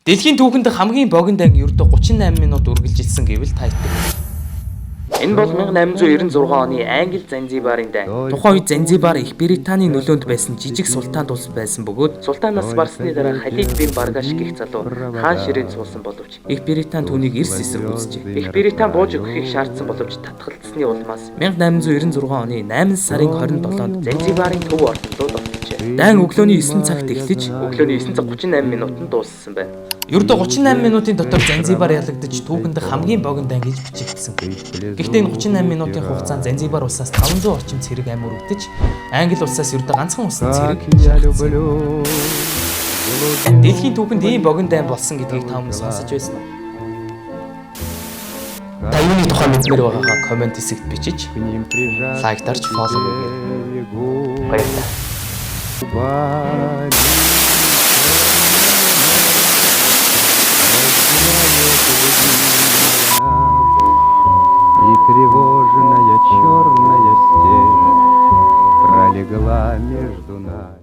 Дэлхийн түүхэнд хамгийн богино анги ердөө 38 минут үргэлжилсэн гэвэл тайтдаг. Энэ бол 1896 оны Англи Занзибарын дайн. Тухайн үед Занзибар их Британий нөлөөнд байсан жижиг султан улс байсан бөгөөд султанаас барсны дараа Халид бин Баргаш гэх залуу хаан ширээнд суусан боловч их Британь түүнийг эрс эсрэг үзжээ. Их Британь бууж өгөхийг шаардсан боловч татгалцсны улмаас 1896 оны 8 сарын 27-нд Занзибарын төв ордон руу довтлжээ. Дайн өглөөний 9 цагт эхлэж өглөөний 9:38 минутанд дууссан байна. Ердөө 38 минутын дотор Занзибар ялагдаж түүхэнд хамгийн богино анги гэж бичигдсэн. Гэхдээ энэ 38 минутын хугацаанд Занзибар улсаас 500 орчим цэрэг ам өргөдөж, Англи улсаас ердөө ганцхан усны цэрэг шаардсан. Дэлхийн түүхэнд ийм богино ам болсон гэдгийг та хүмүүс сонсож байсан уу? Та юуны тухай мэдмээр байгаагаа комент хэсэгт бичиж, лайк дарж фоллоу хийгээрэй. Баярлалаа. И тревожная черная степь пролегла между нами.